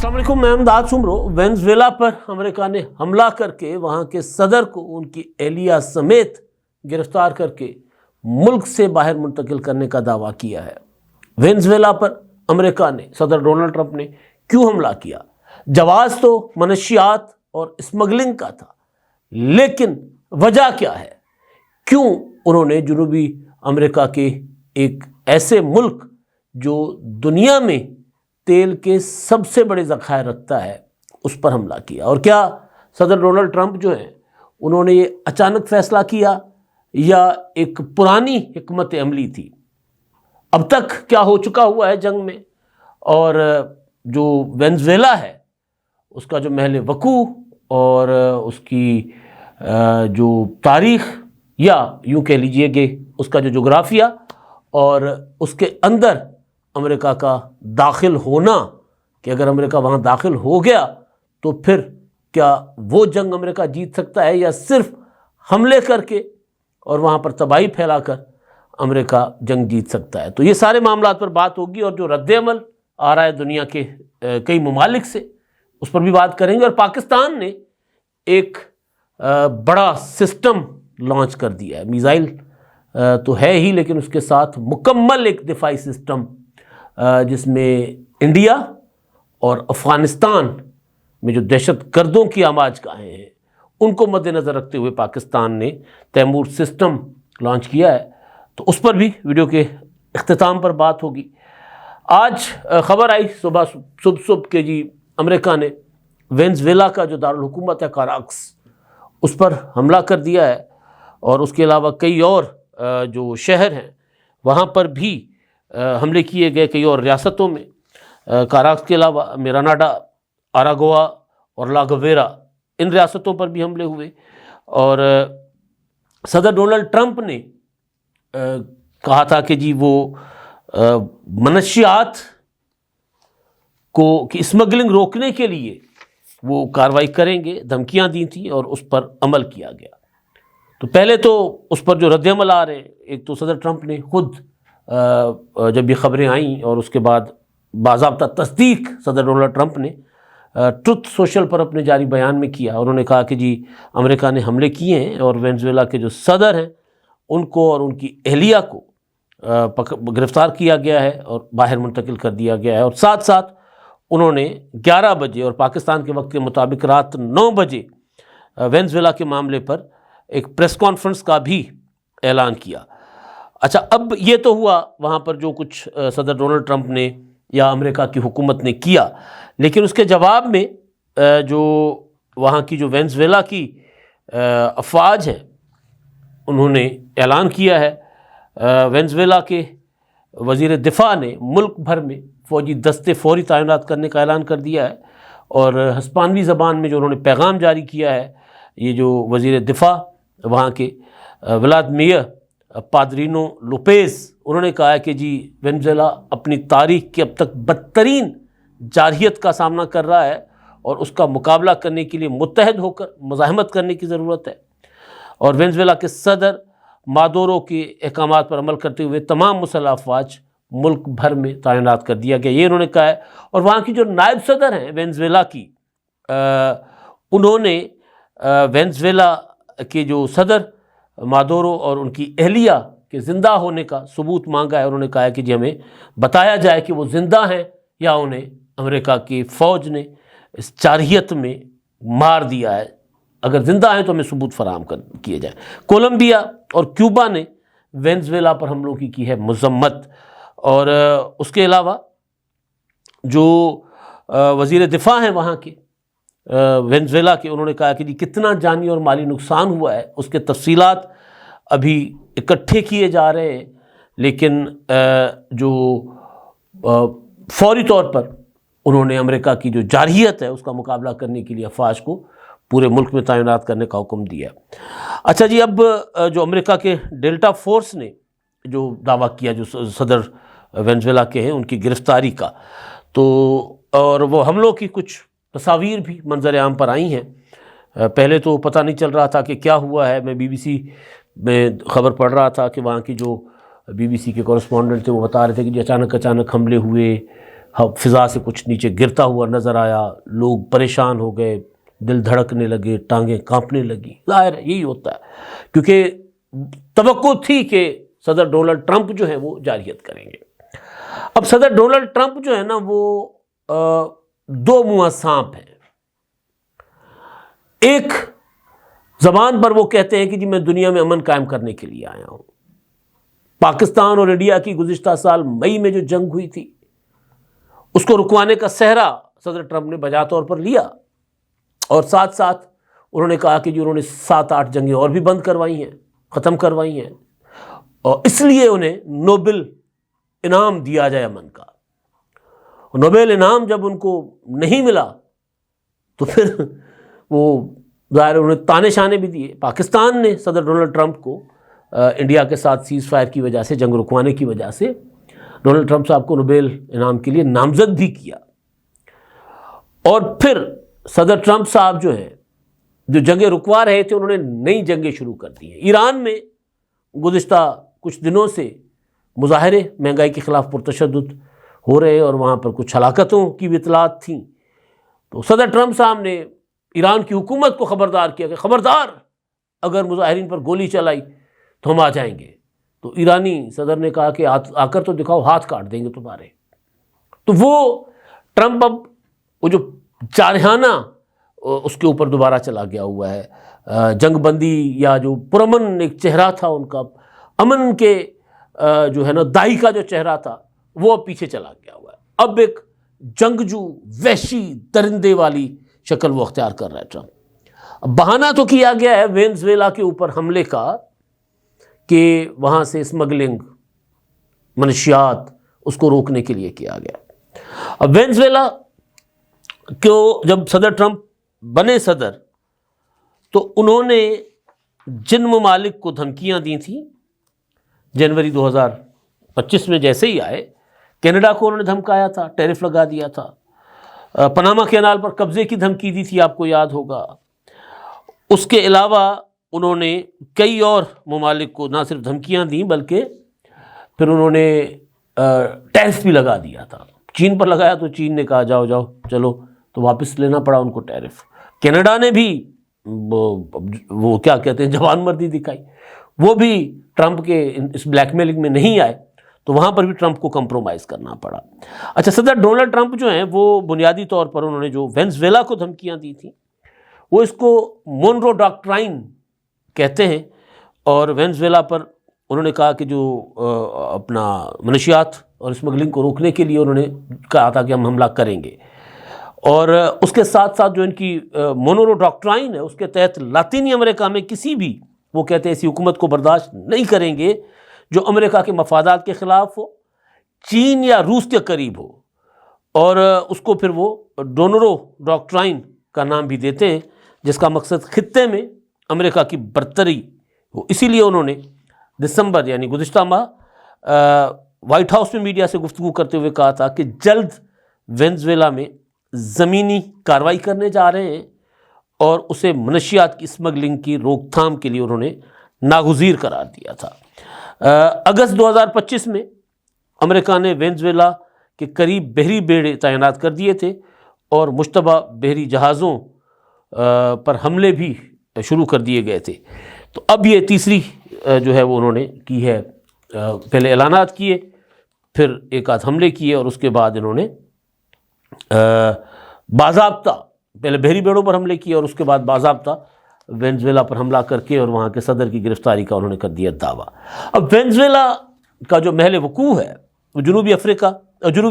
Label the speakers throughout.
Speaker 1: السلام علیکم، میں امداد سمرو۔ وینزویلا پر امریکہ نے حملہ کر کے وہاں کے صدر کو ان کی اہلیہ سمیت گرفتار کر کے ملک سے باہر منتقل کرنے کا دعویٰ کیا ہے۔ وینزویلا پر امریکہ نے، صدر ڈونلڈ ٹرمپ نے کیوں حملہ کیا؟ جواز تو منشیات اور اسمگلنگ کا تھا، لیکن وجہ کیا ہے؟ کیوں انہوں نے جنوبی امریکہ کے ایک ایسے ملک جو دنیا میں تیل کے سب سے بڑے ذخائر رکھتا ہے اس پر حملہ کیا؟ اور کیا صدر ڈونلڈ ٹرمپ جو ہیں انہوں نے یہ اچانک فیصلہ کیا یا ایک پرانی حکمت عملی تھی؟ اب تک کیا ہو چکا ہوا ہے جنگ میں، اور جو وینزویلا ہے اس کا جو محل وقوع اور اس کی جو تاریخ، یا یوں کہہ لیجئے کہ اس کا جو جغرافیہ اور اس کے اندر امریکہ کا داخل ہونا، کہ اگر امریکہ وہاں داخل ہو گیا تو پھر کیا وہ جنگ امریکہ جیت سکتا ہے، یا صرف حملے کر کے اور وہاں پر تباہی پھیلا کر امریکہ جنگ جیت سکتا ہے؟ تو یہ سارے معاملات پر بات ہوگی، اور جو رد عمل آ رہا ہے دنیا کے کئی ممالک سے اس پر بھی بات کریں گے۔ اور پاکستان نے ایک بڑا سسٹم لانچ کر دیا ہے، میزائل تو ہے ہی لیکن اس کے ساتھ مکمل ایک دفاعی سسٹم، جس میں انڈیا اور افغانستان میں جو دہشت گردوں کی آماج گاہیں ہیں ان کو مد نظر رکھتے ہوئے پاکستان نے تیمور سسٹم لانچ کیا ہے، تو اس پر بھی ویڈیو کے اختتام پر بات ہوگی۔ آج خبر آئی صبح کہ جی امریکہ نے وینزویلا کا جو دارالحکومت ہے کاراکس، اس پر حملہ کر دیا ہے، اور اس کے علاوہ کئی اور جو شہر ہیں وہاں پر بھی حملے کیے گئے، کئی اور ریاستوں میں۔ کاراکس کے علاوہ میراناڈا، آراگوا اور لاگویرا، ان ریاستوں پر بھی حملے ہوئے، اور صدر ڈونلڈ ٹرمپ نے کہا تھا کہ جی وہ منشیات کی اسمگلنگ روکنے کے لیے وہ کارروائی کریں گے، دھمکیاں دی تھیں اور اس پر عمل کیا گیا۔ تو پہلے تو اس پر جو رد عمل آ رہے ہیں، ایک تو صدر ٹرمپ نے خود جب یہ خبریں آئیں اور اس کے بعد باضابطہ تصدیق صدر ڈونلڈ ٹرمپ نے ٹروتھ سوشل پر اپنے جاری بیان میں کیا، انہوں نے کہا کہ جی امریکہ نے حملے کیے ہیں اور وینزویلا کے جو صدر ہیں ان کو اور ان کی اہلیہ کو گرفتار کیا گیا ہے اور باہر منتقل کر دیا گیا ہے، اور ساتھ ساتھ انہوں نے 11 بجے اور پاکستان کے وقت کے مطابق رات 9 بجے وینزویلا کے معاملے پر ایک پریس کانفرنس کا بھی اعلان کیا۔ اچھا، اب یہ تو ہوا وہاں پر جو کچھ صدر ڈونلڈ ٹرمپ نے یا امریکہ کی حکومت نے کیا، لیکن اس کے جواب میں جو وہاں کی جو وینزویلا کی افواج ہیں انہوں نے اعلان کیا ہے۔ وینزویلا کے وزیر دفاع نے ملک بھر میں فوجی دستے فوری تعینات کرنے کا اعلان کر دیا ہے، اور ہسپانوی زبان میں جو انہوں نے پیغام جاری کیا ہے، یہ جو وزیر دفاع وہاں کے ولادیمیر پادرینو لوپیز، انہوں نے کہا ہے کہ جی وینزویلا اپنی تاریخ کی اب تک بدترین جارحیت کا سامنا کر رہا ہے، اور اس کا مقابلہ کرنے کے لیے متحد ہو کر مزاحمت کرنے کی ضرورت ہے، اور وینزویلا کے صدر مادورو کے احکامات پر عمل کرتے ہوئے تمام مسلح افواج ملک بھر میں تعینات کر دیا گیا، یہ انہوں نے کہا ہے۔ اور وہاں کی جو نائب صدر ہیں وینزویلا کی، انہوں نے وینزویلا کے جو صدر مادورو اور ان کی اہلیہ کے زندہ ہونے کا ثبوت مانگا ہے۔ انہوں نے کہا ہے کہ جی ہمیں بتایا جائے کہ وہ زندہ ہیں یا انہیں امریکہ کی فوج نے اس جارحیت میں مار دیا ہے، اگر زندہ ہیں تو ہمیں ثبوت فراہم کیے جائیں۔ کولمبیا اور کیوبا نے وینزویلا پر حملوں کی ہے مذمت، اور اس کے علاوہ جو وزیر دفاع ہیں وہاں کے وینزویلا کے، انہوں نے کہا کہ جی کتنا جانی اور مالی نقصان ہوا ہے اس کے تفصیلات ابھی اکٹھے کیے جا رہے ہیں، لیکن جو فوری طور پر انہوں نے امریکہ کی جو جارحیت ہے اس کا مقابلہ کرنے کے لیے افواج کو پورے ملک میں تعینات کرنے کا حکم دیا۔ اچھا جی، اب جو امریکہ کے ڈیلٹا فورس نے جو دعویٰ کیا جو صدر وینزویلا کے ہیں ان کی گرفتاری کا، تو اور وہ حملوں کی کچھ تصاویر بھی منظر عام پر آئی ہیں۔ پہلے تو پتہ نہیں چل رہا تھا کہ کیا ہوا ہے، میں بی بی سی میں خبر پڑھ رہا تھا کہ وہاں کی جو بی بی سی کے کورسپونڈنٹ تھے وہ بتا رہے تھے کہ جی اچانک حملے ہوئے، فضا سے کچھ نیچے گرتا ہوا نظر آیا، لوگ پریشان ہو گئے، دل دھڑکنے لگے، ٹانگیں کانپنے لگی۔ ظاہر ہے یہی ہوتا ہے، کیونکہ توقع تھی کہ صدر ڈونلڈ ٹرمپ جو ہے وہ جارحیت کریں گے۔ اب صدر ڈونلڈ ٹرمپ جو ہے نا وہ دو منہ سانپ ہیں۔ ایک زبان پر وہ کہتے ہیں کہ جی میں دنیا میں امن قائم کرنے کے لیے آیا ہوں۔ پاکستان اور انڈیا کی گزشتہ سال مئی میں جو جنگ ہوئی تھی اس کو رکوانے کا سہرا صدر ٹرمپ نے بجا طور پر لیا، اور ساتھ ساتھ انہوں نے کہا کہ جو انہوں نے 7-8 جنگیں اور بھی بند کروائی ہیں، ختم کروائی ہیں، اور اس لیے انہیں نوبل انعام دیا جائے امن کا۔ نوبل انعام جب ان کو نہیں ملا تو پھر وہ ظاہر انہوں نے تانے شانے بھی دیے۔ پاکستان نے صدر ڈونلڈ ٹرمپ کو انڈیا کے ساتھ سیز فائر کی وجہ سے، جنگ رکوانے کی وجہ سے، ڈونلڈ ٹرمپ صاحب کو نوبل انعام کے لیے نامزد بھی کیا۔ اور پھر صدر ٹرمپ صاحب جو ہے جو جنگیں رکوا رہے تھے انہوں نے نئی جنگیں شروع کر دی ہیں۔ ایران میں گزشتہ کچھ دنوں سے مظاہرے مہنگائی کے خلاف پرتشدد ہو رہے اور وہاں پر کچھ ہلاکتوں کی بھی اطلاعات تھیں، تو صدر ٹرمپ صاحب نے ایران کی حکومت کو خبردار کیا کہ خبردار اگر مظاہرین پر گولی چلائی تو ہم آ جائیں گے۔ تو ایرانی صدر نے کہا کہ آ کر تو دکھاؤ، ہاتھ کاٹ دیں گے تمہارے۔ تو وہ ٹرمپ اب وہ جو جارحانہ اس کے اوپر دوبارہ چلا گیا ہوا ہے، جنگ بندی یا جو پرامن ایک چہرہ تھا ان کا، امن کے جو ہے نا دائی کا جو چہرہ تھا وہ اب پیچھے چلا گیا ہوا ہے۔ اب ایک جنگجو وحشی درندے والی شکل وہ اختیار کر رہا ہے ٹرمپ۔ اب بہانہ تو کیا گیا ہے وینزویلا کے اوپر حملے کا کہ وہاں سے اسمگلنگ منشیات اس کو روکنے کے لیے کیا گیا۔ اب وینزویلا کو جب صدر ٹرمپ بنے صدر تو انہوں نے جن ممالک کو دھمکیاں دی تھیں جنوری 2025 میں جیسے ہی آئے، کینیڈا کو انہوں نے دھمکایا تھا، ٹیرف لگا دیا تھا، پاناما کینال پر قبضے کی دھمکی دی تھی، آپ کو یاد ہوگا۔ اس کے علاوہ انہوں نے کئی اور ممالک کو نہ صرف دھمکیاں دیں بلکہ پھر انہوں نے ٹیرف بھی لگا دیا تھا۔ چین پر لگایا تو چین نے کہا جاؤ جاؤ چلو، تو واپس لینا پڑا ان کو ٹیرف۔ کینیڈا نے بھی وہ کیا کہتے ہیں جوان مردی دکھائی، وہ بھی ٹرمپ کے اس بلیک میلنگ میں نہیں آئے، تو وہاں پر بھی ٹرمپ کو کمپرومائز کرنا پڑا۔ اچھا، صدر ڈونلڈ ٹرمپ جو ہیں وہ بنیادی طور پر انہوں نے جو وینزویلا کو دھمکیاں دی تھیں وہ اس کو مونرو ڈاکٹرائن کہتے ہیں، اور وینزویلا پر انہوں نے کہا کہ جو اپنا منشیات اور اسمگلنگ کو روکنے کے لیے انہوں نے کہا تھا کہ ہم حملہ کریں گے، اور اس کے ساتھ ساتھ جو ان کی مونرو ڈاکٹرائن ہے اس کے تحت لاطینی امریکہ میں کسی بھی، وہ کہتے ہیں ایسی حکومت کو برداشت نہیں کریں گے جو امریکہ کے مفادات کے خلاف ہو، چین یا روس کے قریب ہو، اور اس کو پھر وہ ڈونرو ڈاکٹرائن کا نام بھی دیتے ہیں، جس کا مقصد خطے میں امریکہ کی برتری ہو۔ اسی لیے انہوں نے دسمبر یعنی گزشتہ ماہ وائٹ ہاؤس میں میڈیا سے گفتگو کرتے ہوئے کہا تھا کہ جلد وینزویلا میں زمینی کارروائی کرنے جا رہے ہیں، اور اسے منشیات کی اسمگلنگ کی روک تھام کے لیے انہوں نے ناگزیر قرار دیا تھا۔ اگست 2025 میں امریکہ نے وینزویلا کے قریب بحری بیڑے تعینات کر دیے تھے، اور مشتبہ بحری جہازوں پر حملے بھی شروع کر دیے گئے تھے۔ تو اب یہ تیسری جو ہے وہ انہوں نے کی ہے، پہلے اعلانات کیے، پھر ایک آدھ حملے کیے، اور اس کے بعد انہوں نے باضابطہ پہلے بحری بیڑوں پر حملے کیے اور اس کے بعد باضابطہ وینزویلا پر حملہ کر کے اور وہاں کے صدر کی گرفتاری کا انہوں نے کر دیا دعویٰ۔ اب وینزویلا کا جو محل وقوع ہے وہ جنوبی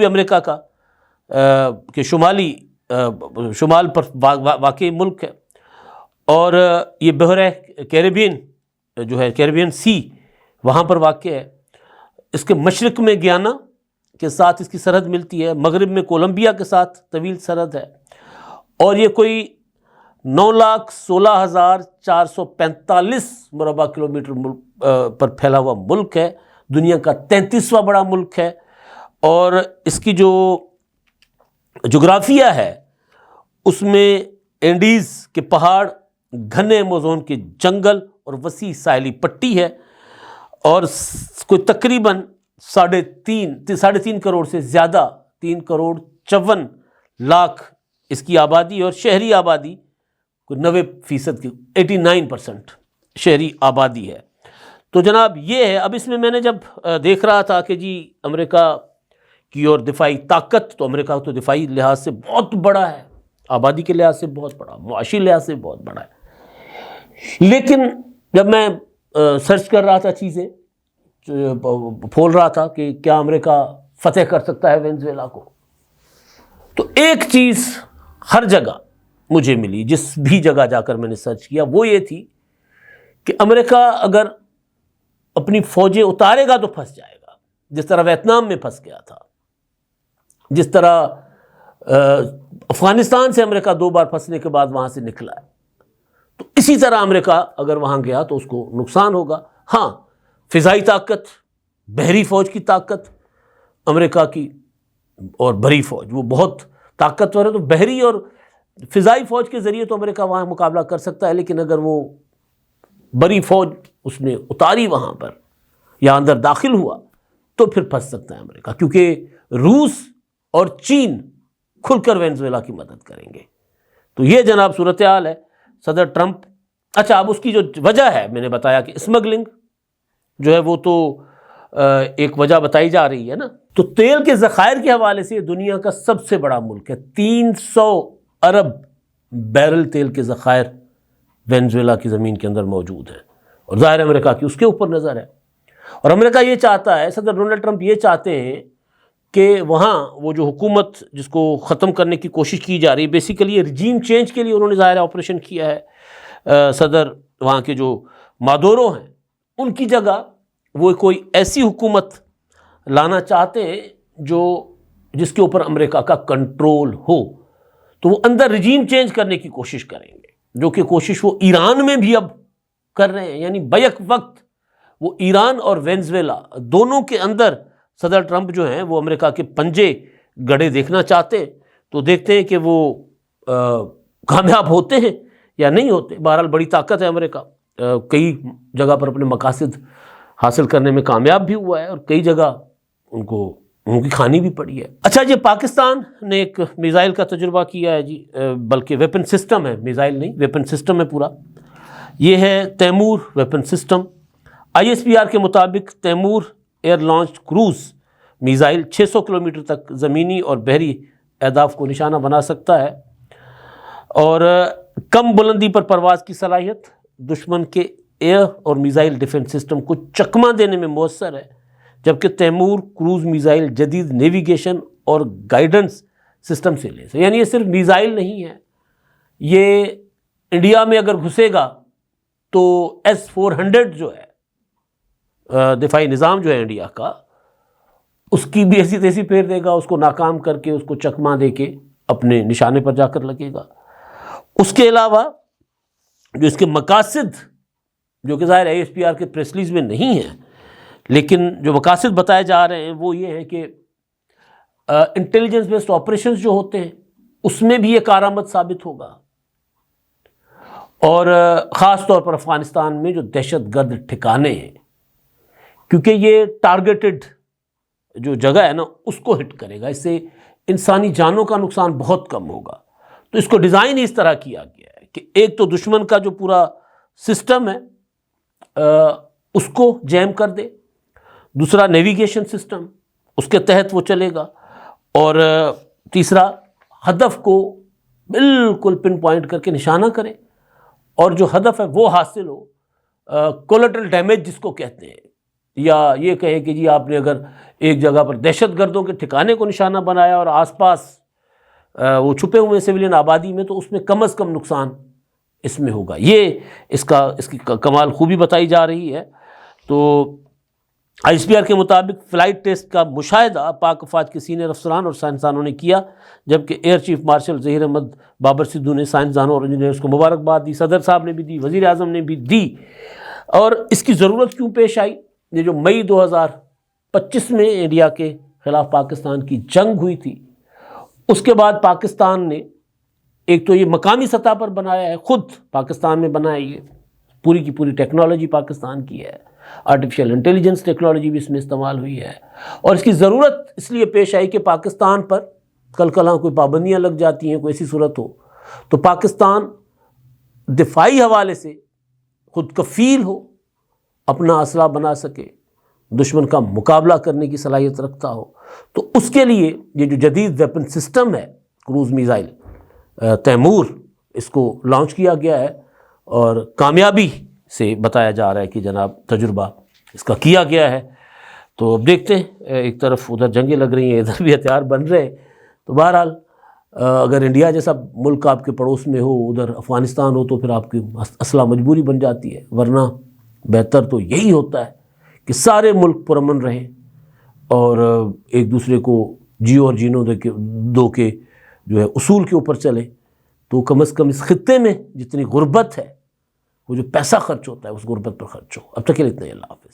Speaker 1: امریکا کا کہ شمال پر واقع ملک ہے، اور یہ بحیرہ کیریبین جو ہے کیریبین سی وہاں پر واقع ہے۔ اس کے مشرق میں گیانا کے ساتھ اس کی سرحد ملتی ہے، مغرب میں کولمبیا کے ساتھ طویل سرحد ہے، اور یہ کوئی 9,16,445 مربع کلومیٹر پر پھیلا ہوا ملک ہے، دنیا کا 33واں بڑا ملک ہے، اور اس کی جو جغرافیہ ہے اس میں اینڈیز کے پہاڑ، گھنے ایمیزون کے جنگل اور وسیع ساحلی پٹی ہے، اور کوئی تقریباً 3.5 کروڑ سے زیادہ 3,54,00,000 اس کی آبادی، اور شہری آبادی کوئی 90% کی 89% شہری آبادی ہے۔ تو جناب یہ ہے۔ اب اس میں نے جب دیکھ رہا تھا کہ جی امریکہ کی اور دفاعی طاقت، تو امریکہ تو دفاعی لحاظ سے بہت بڑا ہے، آبادی کے لحاظ سے بہت بڑا، معاشی لحاظ سے بہت بڑا ہے، لیکن جب میں سرچ کر رہا تھا چیزیں، پھول رہا تھا کہ کیا امریکہ فتح کر سکتا ہے وینزویلا کو، تو ایک چیز ہر جگہ مجھے ملی، جس بھی جگہ جا کر میں نے سرچ کیا، وہ یہ تھی کہ امریکہ اگر اپنی فوجیں اتارے گا تو پھنس جائے گا، جس طرح ویتنام میں پھنس گیا تھا، جس طرح افغانستان سے امریکہ 2 بار پھنسنے کے بعد وہاں سے نکلا ہے، تو اسی طرح امریکہ اگر وہاں گیا تو اس کو نقصان ہوگا۔ ہاں، فضائی طاقت، بحری فوج کی طاقت امریکہ کی، اور بھری فوج وہ بہت طاقتور ہے، تو بحری اور فضائی فوج کے ذریعے تو امریکہ وہاں مقابلہ کر سکتا ہے، لیکن اگر وہ بڑی فوج اس نے اتاری وہاں پر یا اندر داخل ہوا تو پھر پھنس سکتا ہے امریکہ، کیونکہ روس اور چین کھل کر وینزویلا کی مدد کریں گے۔ تو یہ جناب صورتحال ہے صدر ٹرمپ۔ اچھا، اب اس کی جو وجہ ہے، میں نے بتایا کہ اسمگلنگ جو ہے وہ تو ایک وجہ بتائی جا رہی ہے نا، تو تیل کے ذخائر کے حوالے سے دنیا کا سب سے بڑا ملک ہے، 300 ارب بیرل تیل کے ذخائر وینزویلا کی زمین کے اندر موجود ہیں، اور ظاہر امریکہ کی اس کے اوپر نظر ہے، اور امریکہ یہ چاہتا ہے، صدر ڈونلڈ ٹرمپ یہ چاہتے ہیں کہ وہاں وہ جو حکومت جس کو ختم کرنے کی کوشش کی جا رہی ہے، بیسیکلی یہ رجیم چینج کے لیے انہوں نے ظاہر آپریشن کیا ہے، صدر وہاں کے جو مادورو ہیں ان کی جگہ وہ کوئی ایسی حکومت لانا چاہتے ہیں جس کے اوپر امریکہ کا کنٹرول ہو، تو وہ اندر رجیم چینج کرنے کی کوشش کریں گے، جو کہ کوشش وہ ایران میں بھی اب کر رہے ہیں، یعنی بیک وقت وہ ایران اور وینزویلا دونوں کے اندر صدر ٹرمپ جو ہیں وہ امریکہ کے پنجے گڑے دیکھنا چاہتے ہیں، تو دیکھتے ہیں کہ وہ کامیاب ہوتے ہیں یا نہیں ہوتے۔ بہرحال بڑی طاقت ہے امریکہ، کئی جگہ پر اپنے مقاصد حاصل کرنے میں کامیاب بھی ہوا ہے، اور کئی جگہ ان کی کھانی بھی پڑی ہے۔ اچھا، یہ پاکستان نے ایک میزائل کا تجربہ کیا ہے جی، بلکہ ویپن سسٹم ہے، میزائل نہیں، ویپن سسٹم ہے پورا، یہ ہے تیمور ویپن سسٹم۔ ISPR کے مطابق Taimur air launch cruise missile 600 kilometre تک زمینی اور بحری اہداف کو نشانہ بنا سکتا ہے، اور کم بلندی پر پرواز کی صلاحیت دشمن کے ایئر اور میزائل ڈیفنس سسٹم کو چکمہ دینے میں مؤثر ہے، جبکہ تیمور کروز میزائل جدید نیویگیشن اور گائیڈنس سسٹم سے لیس ہے۔ یعنی یہ صرف میزائل نہیں ہے، یہ انڈیا میں اگر گھسے گا تو S-400 جو ہے دفاعی نظام جو ہے انڈیا کا، اس کی بھی ایسی تیسی پھیر دے گا، اس کو ناکام کر کے، اس کو چکمہ دے کے اپنے نشانے پر جا کر لگے گا۔ اس کے علاوہ جو اس کے مقاصد، جو کہ ظاہر ISPR کے پریس ریلیز میں نہیں ہیں، لیکن جو مقاصد بتائے جا رہے ہیں وہ یہ ہے کہ انٹیلیجنس بیسڈ آپریشنز جو ہوتے ہیں اس میں بھی یہ کارآمد ثابت ہوگا، اور خاص طور پر افغانستان میں جو دہشت گرد ٹھکانے ہیں، کیونکہ یہ ٹارگیٹڈ جو جگہ ہے نا اس کو ہٹ کرے گا، اس سے انسانی جانوں کا نقصان بہت کم ہوگا۔ تو اس کو ڈیزائن اس طرح کیا گیا ہے کہ ایک تو دشمن کا جو پورا سسٹم ہے اس کو جیم کر دے، دوسرا نیویگیشن سسٹم اس کے تحت وہ چلے گا، اور تیسرا ہدف کو بالکل پن پوائنٹ کر کے نشانہ کرے، اور جو ہدف ہے وہ حاصل ہو، کولیٹرل ڈیمیج جس کو کہتے ہیں، یا یہ کہیں کہ جی آپ نے اگر ایک جگہ پر دہشت گردوں کے ٹھکانے کو نشانہ بنایا اور آس پاس وہ چھپے ہوئے سویلین آبادی میں، تو اس میں کم از کم نقصان اس میں ہوگا۔ یہ اس کی کمال خوبی بتائی جا رہی ہے۔ تو ISPR کے مطابق فلائٹ ٹیسٹ کا مشاہدہ پاک افواج کے سینئر افسران اور سائنسدانوں نے کیا، جبکہ air chief marshal Zaheer Ahmed Babar Sidhu نے سائنسدانوں اور انجینئرز کو مبارکباد دی، صدر صاحب نے بھی دی، وزیر اعظم نے بھی دی۔ اور اس کی ضرورت کیوں پیش آئی؟ یہ جو مئی 2025 میں انڈیا کے خلاف پاکستان کی جنگ ہوئی تھی، اس کے بعد پاکستان نے ایک تو یہ مقامی سطح پر بنایا ہے، خود پاکستان میں بنایا، یہ پوری کی پوری ٹیکنالوجی پاکستان کی ہے، آرٹیفیشل انٹیلیجنس ٹیکنالوجی بھی اس میں استعمال ہوئی ہے، اور اس کی ضرورت اس لیے پیش آئی کہ پاکستان پر کل کلاں کوئی پابندیاں لگ جاتی ہیں، کوئی ایسی صورت ہو تو پاکستان دفاعی حوالے سے خود کفیل ہو، اپنا اسلحہ بنا سکے، دشمن کا مقابلہ کرنے کی صلاحیت رکھتا ہو۔ تو اس کے لیے یہ جو جدید ویپن سسٹم ہے کروز میزائل تیمور، اس کو لانچ کیا گیا ہے، اور کامیابی سے بتایا جا رہا ہے کہ جناب تجربہ اس کا کیا گیا ہے۔ تو اب دیکھتے ہیں، ایک طرف ادھر جنگیں لگ رہی ہیں، ادھر بھی ہتھیار بن رہے ہیں، تو بہرحال اگر انڈیا جیسا ملک آپ کے پڑوس میں ہو، ادھر افغانستان ہو، تو پھر آپ کی اسلحہ مجبوری بن جاتی ہے، ورنہ بہتر تو یہی ہوتا ہے کہ سارے ملک پرامن رہیں اور ایک دوسرے کو جیو اور جینو دو کے جو ہے اصول کے اوپر چلیں، تو کم از کم اس خطے میں جتنی غربت ہے، وہ جو پیسہ خرچ ہوتا ہے اس غربت پر خرچ ہو۔ اب تک کے لیے اتنا ہی، اللہ حافظ۔